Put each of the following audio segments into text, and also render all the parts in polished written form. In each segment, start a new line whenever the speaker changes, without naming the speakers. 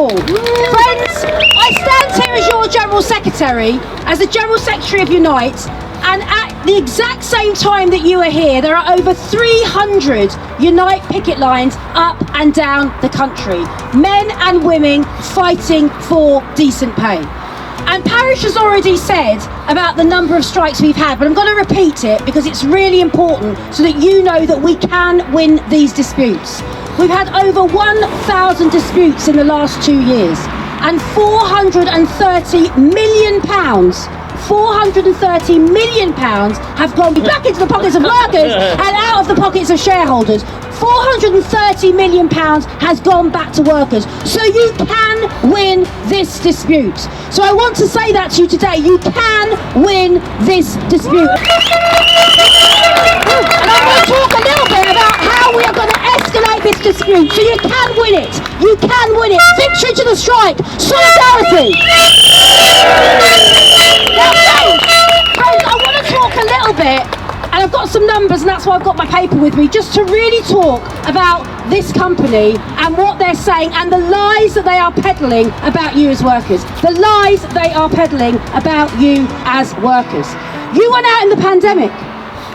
all. Friends, I stand here as your General Secretary, as the General Secretary of Unite, and at the exact same time that you are here, there are over 300 Unite picket lines up and down the country. Men and women fighting for decent pay. And Parish has already said about the number of strikes we've had, but I'm going to repeat it because it's really important so that you know that we can win these disputes. We've had over 1,000 disputes in the last 2 years, and £430 million have gone back into the pockets of workers and out of the pockets of shareholders. £430 million has gone back to workers. So you can win this dispute. So I want to say that to you today. You can win this dispute. And I'm going to talk a little bit about how we are going to escalate this dispute. So you can win it. You can win it. Victory to the strike. Solidarity. Now, friends, I want to talk a little bit, and I've got some numbers, and that's why I've got my paper with me, just to really talk about this company and what they're saying and the lies that they are peddling about you as workers. The lies they are peddling about you as workers. You went out in the pandemic.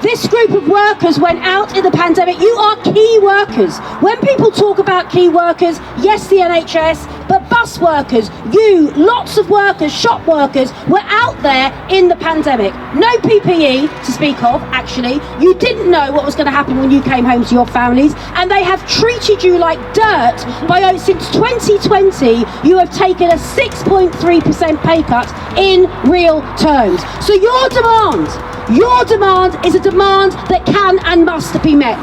This group of workers went out in the pandemic. You are key workers. When people talk about key workers, yes, the NHS, but bus workers, you, lots of workers, shop workers, were out there in the pandemic. No PPE to speak of, actually. You didn't know what was going to happen when you came home to your families, and they have treated you like dirt. Since 2020, you have taken a 6.3% pay cut in real terms. So your demand is a demand that can and must be met.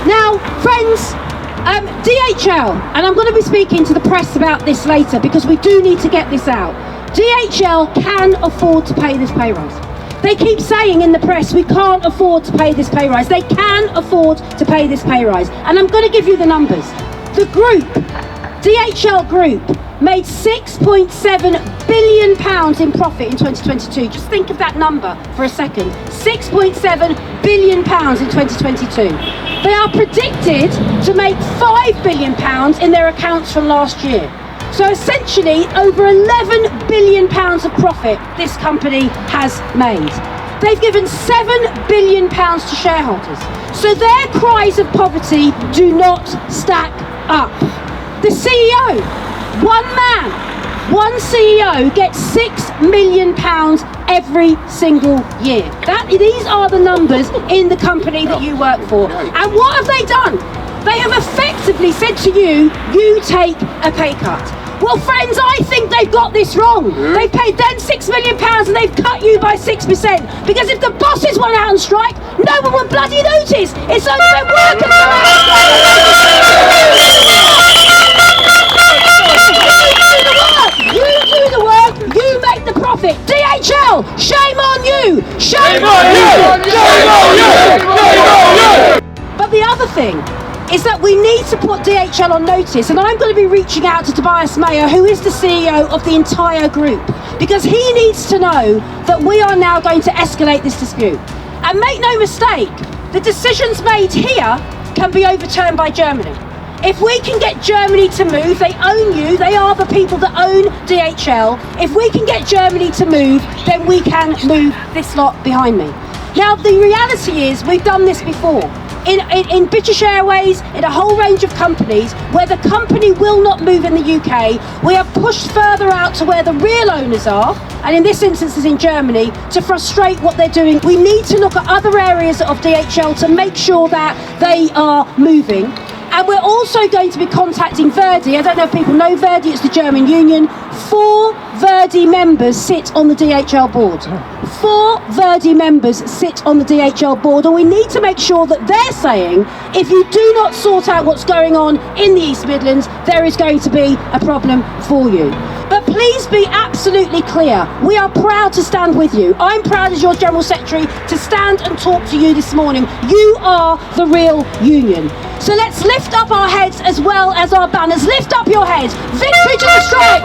Now, friends, DHL, and I'm going to be speaking to the press about this later because we do need to get this out. DHL can afford to pay this pay rise. They keep saying in the press, we can't afford to pay this pay rise. They can afford to pay this pay rise. And I'm going to give you the numbers. The group, DHL Group, made £6.7 billion in profit in 2022. Just think of that number for a second. £6.7 billion in 2022. They are predicted to make £5 billion in their accounts from last year. So essentially, over £11 billion of profit this company has made. They've given £7 billion to shareholders. So their cries of poverty do not stack up. The CEO, one man, one CEO gets £6 million every single year. These are the numbers in the company that you work for. And what have they done? They have effectively said to you, you take a pay cut. Well, friends, I think they've got this wrong. They've paid them £6 million and they've cut you by 6%. Because if the bosses went out on strike, no one would bloody notice. It's only when workers go out on strike. You do the work, you make the profit. DHL, shame on you! Shame on you! Shame on you! Shame on you! But the other thing is that we need to put DHL on notice, and I'm going to be reaching out to Tobias Mayer, who is the CEO of the entire group, because he needs to know that we are now going to escalate this dispute. And make no mistake, the decisions made here can be overturned by Germany. If we can get Germany to move, they own you, they are the people that own DHL. If we can get Germany to move, then we can move this lot behind me. Now, the reality is we've done this before. In British Airways, in a whole range of companies, where the company will not move in the UK, we have pushed further out to where the real owners are, and in this instance is in Germany, to frustrate what they're doing. We need to look at other areas of DHL to make sure that they are moving. And we're also going to be contacting Verdi. I don't know if people know Verdi, it's the German union. 4 Verdi members sit on the DHL board. 4 Verdi members sit on the DHL board, and we need to make sure that they're saying, if you do not sort out what's going on in the East Midlands, there is going to be a problem for you. But please be absolutely clear, we are proud to stand with you. I'm proud as your General Secretary to stand and talk to you this morning. You are the real union. So let's lift up our heads as well as our banners. Lift up your heads. Victory to the strike!